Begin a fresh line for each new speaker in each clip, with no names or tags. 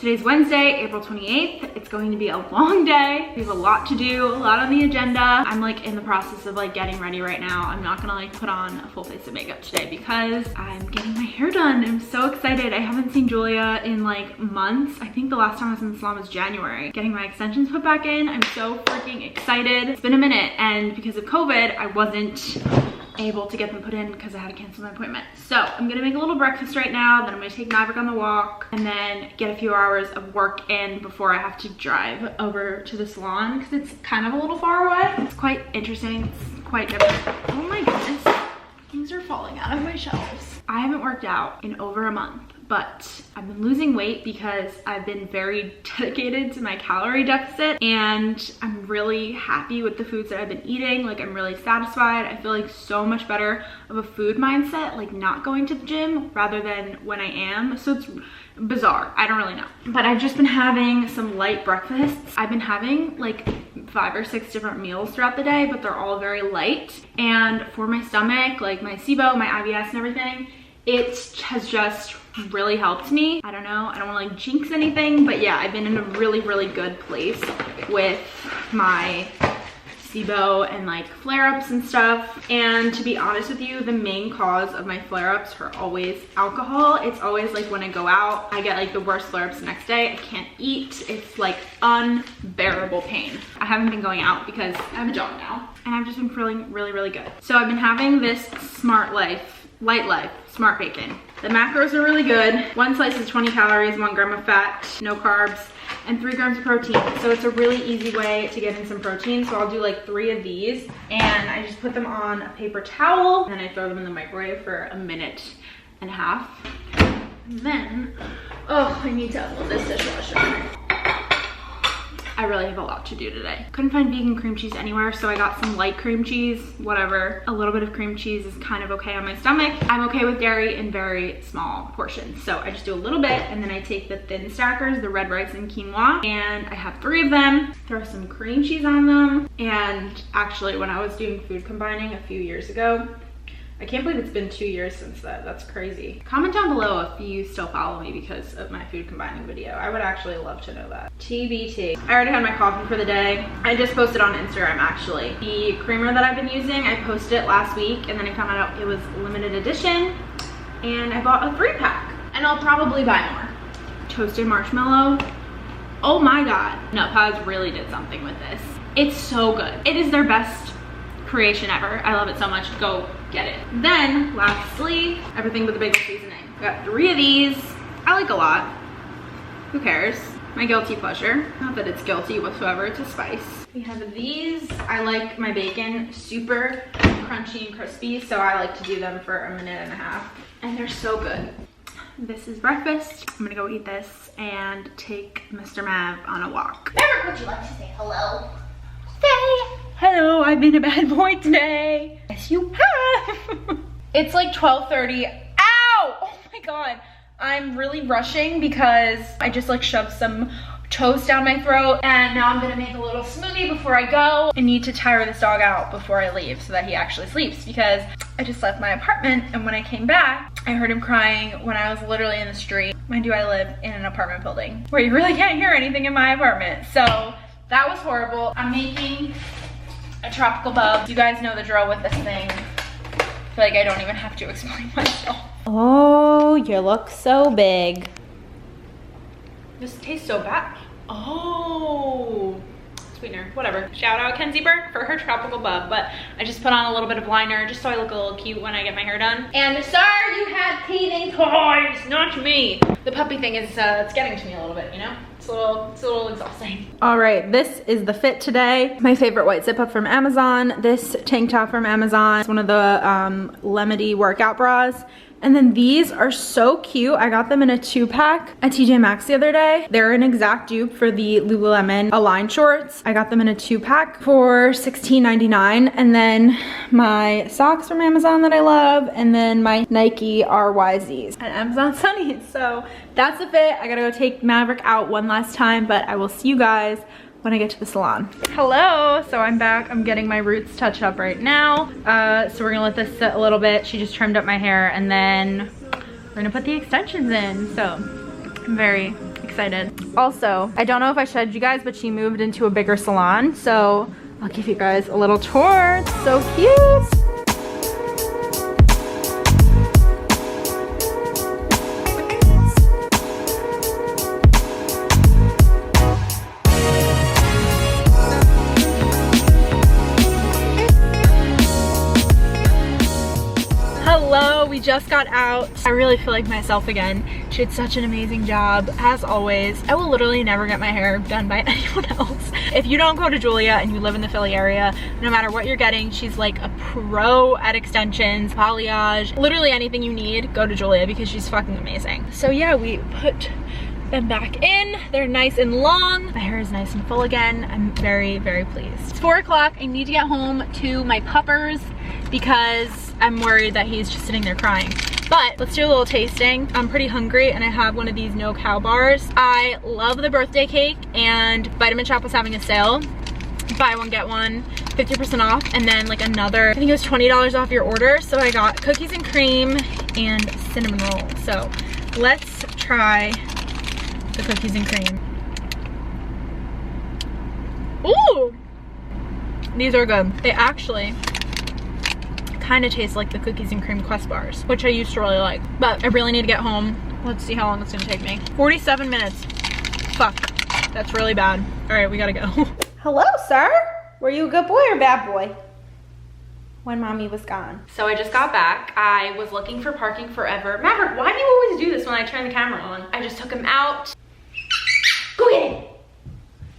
Today's Wednesday, April 28th. It's going to be a long day. We have a lot to do, a lot on the agenda. I'm like in the process of like getting ready right now. I'm not gonna like put on a full face of makeup today because I'm getting my hair done. I'm so excited. I haven't seen Julia in like months. I think the last time I was in the salon was January. Getting my extensions put back in. I'm so freaking excited. It's been a minute, and because of COVID, I wasn't able to get them put in because I had to cancel my appointment. So I'm gonna make a little breakfast right now, then I'm gonna take Maverick on the walk and then get a few hours of work in before I have to drive over to the salon because it's kind of a little far away. It's quite interesting, it's quite different. Oh my goodness, things are falling out of my shelves. I haven't worked out in over a month, but I've been losing weight because I've been very dedicated to my calorie deficit, and I'm really happy with the foods that I've been eating. Like, I'm really satisfied. I feel like so much better of a food mindset, like not going to the gym rather than when I am. So it's bizarre. I don't really know. But I've just been having some light breakfasts. I've been having like 5 or 6 different meals throughout the day, but they're all very light. And for my stomach, like my SIBO, my IBS and everything, it has just really helped me. I don't know, I don't want to like jinx anything, but yeah, I've been in a really, really good place with my SIBO and like flare-ups and stuff. And to be honest with you, the main cause of my flare-ups are always alcohol. It's always like when I go out, I get like the worst flare-ups the next day. I can't eat. It's like unbearable pain. I haven't been going out because I have a job now, and I've just been feeling really, really good. So I've been having this Smart Life, Light Life, Smart Bacon. The macros are really good. 1 slice is 20 calories, 1 gram of fat, no carbs, and 3 grams of protein. So it's a really easy way to get in some protein. So I'll do like 3 of these, and I just put them on a paper towel, and then I throw them in the microwave for 1.5 minutes. And then, oh, I need to unload this dishwasher. I really have a lot to do today. Couldn't find vegan cream cheese anywhere, so I got some light cream cheese, whatever. A little bit of cream cheese is kind of okay on my stomach. I'm okay with dairy in very small portions, so I just do a little bit, and then I take the thin stackers, the red rice and quinoa, and I have 3 of them. Throw some cream cheese on them. And actually, when I was doing food combining a few years ago, I can't believe it's been 2 years since that. That's crazy. Comment down below if you still follow me because of my food combining video. I would actually love to know that. TBT. I already had my coffee for the day. I just posted on Instagram actually. The creamer that I've been using, I posted it last week, and then I found out it was limited edition, and I bought a 3-pack, and I'll probably buy more. Toasted marshmallow. Oh my God. Nutpods really did something with this. It's so good. It is their best creation ever. I love it so much. Go get it. Then lastly, everything but the bagel seasoning. I got 3 of these. I like a lot. Who cares? My guilty pleasure. Not that it's guilty whatsoever, it's a spice. We have these. I like my bacon super crunchy and crispy, so I like to do them for 1.5 minutes. And they're so good. This is breakfast. I'm gonna go eat this and take Mr. Mav on a walk.
Maverick, would you like to say hello?
Say hello, I've been a bad boy today. Yes, you have. It's like 12:30. Ow! Oh my God. I'm really rushing because I just like shoved some toast down my throat, and now I'm gonna make a little smoothie before I go. I need to tire this dog out before I leave so that he actually sleeps, because I just left my apartment, and when I came back, I heard him crying when I was literally in the street. Mind you, I live in an apartment building where you really can't hear anything in my apartment. So that was horrible. I'm making a tropical bub. You guys know the drill with this thing. I feel like I don't even have to explain myself.
Oh, you look so big.
This tastes so bad. Oh, sweetener, whatever. Shout out Kenzie Burke for her tropical bub, but I just put on a little bit of liner just so I look a little cute when I get my hair done. And sorry you had teething toys, not me. The puppy thing is, it's getting to me a little bit, you know? It's a little exhausting. All right, this is the fit today. My favorite white zip up from Amazon. This tank top from Amazon. It's one of the Lemedy workout bras. And then these are so cute. I got them in a 2-pack at TJ Maxx the other day. They're an exact dupe for the Lululemon Align shorts. I got them in a 2-pack for $16.99. And then my socks from Amazon that I love. And then my Nike RYZs at Amazon Sunnies. So that's the fit. I gotta go take Maverick out one last time, but I will see you guys when I get to the salon. Hello, so I'm back. I'm getting my roots touched up right now. So we're gonna let this sit a little bit. She just trimmed up my hair, and then we're gonna put the extensions in. So I'm very excited. Also, I don't know if I showed you guys, but she moved into a bigger salon, so I'll give you guys a little tour. It's so cute. Hello, we just got out. I really feel like myself again. She did such an amazing job, as always. I will literally never get my hair done by anyone else. If you don't go to Julia and you live in the Philly area, no matter what you're getting, she's like a pro at extensions, balayage, literally anything you need, go to Julia because she's fucking amazing. So yeah, we put them back in. They're nice and long. My hair is nice and full again. I'm very, very pleased. It's 4 o'clock. I need to get home to my puppers because I'm worried that he's just sitting there crying. But let's do a little tasting. I'm pretty hungry and I have one of these no cow bars. I love the birthday cake, and Vitamin Shop was having a sale. Buy one, get one, 50% off, and then like another, I think it was $20 off your order. So I got cookies and cream and cinnamon roll. So let's try the cookies and cream. Ooh! These are good. They actually kind of taste like the cookies and cream Quest bars, which I used to really like. But I really need to get home. Let's see how long it's gonna take me. 47 minutes. Fuck, that's really bad. All right, we gotta go.
Hello, sir. Were you a good boy or bad boy when mommy was gone?
So I just got back. I was looking for parking forever. Maverick, why do you always do this when I turn the camera on? I just took him out. Go get it.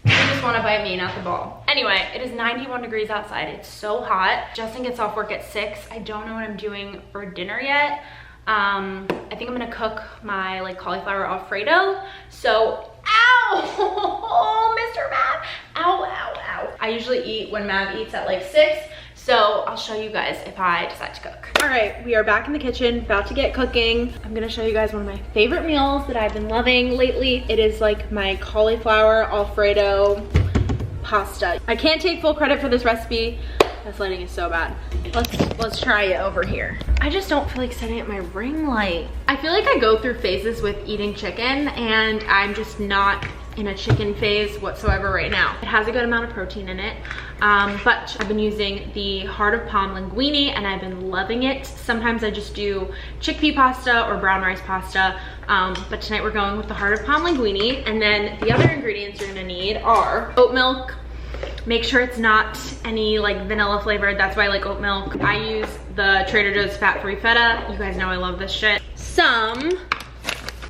You just want to bite me, not the ball. Anyway, it is 91 degrees outside. It's so hot. Justin gets off work at 6. I don't know what I'm doing for dinner yet. I think I'm gonna cook my like cauliflower Alfredo. So, ow! Oh, Mr. Mav! Ow, ow, ow. I usually eat when Mav eats at like 6. So I'll show you guys if I decide to cook. All right, we are back in the kitchen, about to get cooking. I'm gonna show you guys one of my favorite meals that I've been loving lately. It is like my cauliflower Alfredo pasta. I can't take full credit for this recipe. This lighting is so bad. Let's try it over here. I just don't feel like setting up my ring light. I feel like I go through phases with eating chicken, and I'm just not in a chicken phase whatsoever right now. It has a good amount of protein in it, but I've been using the heart of palm linguine and I've been loving it. Sometimes I just do chickpea pasta or brown rice pasta, but tonight we're going with the heart of palm linguine. And then the other ingredients you're gonna need are oat milk. Make sure it's not any like vanilla flavored. That's why I like oat milk. I use the Trader Joe's fat-free feta. You guys know I love this shit. Some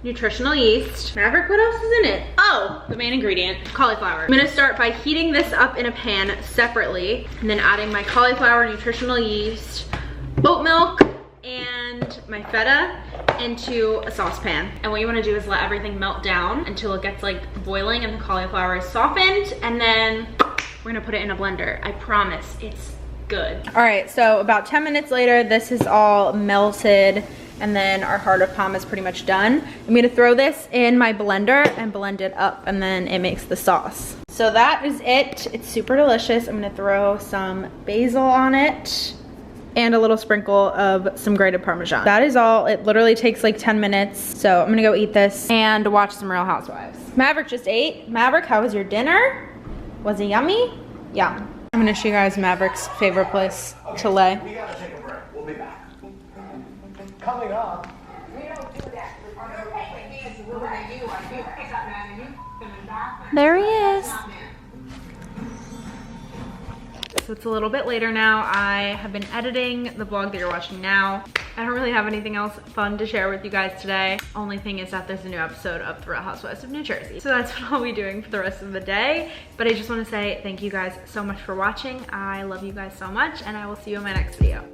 nutritional yeast. Maverick, what else is in it? Oh, the main ingredient, cauliflower. I'm gonna start by heating this up in a pan separately and then adding my cauliflower, nutritional yeast, oat milk, and my feta into a saucepan. And what you wanna do is let everything melt down until it gets like boiling and the cauliflower is softened, and then we're gonna put it in a blender. I promise, it's good. All right, so about 10 minutes later, this is all melted, and then our heart of palm is pretty much done. I'm gonna throw this in my blender and blend it up, and then it makes the sauce. So that is it. It's super delicious. I'm gonna throw some basil on it and a little sprinkle of some grated Parmesan. That is all. It literally takes like 10 minutes. So I'm gonna go eat this and watch some Real Housewives. Maverick just ate. Maverick, how was your dinner? Was it yummy? Yum. I'm gonna show you guys Maverick's favorite place to lay.
We gotta take a break. We'll be back. Coming up.
There he is. So it's a little bit later now. I have been editing the vlog that you're watching now. I don't really have anything else fun to share with you guys today. Only thing is that there's a new episode of The Real Housewives of New Jersey. So that's what I'll be doing for the rest of the day. But I just want to say thank you guys so much for watching. I love you guys so much, and I will see you in my next video.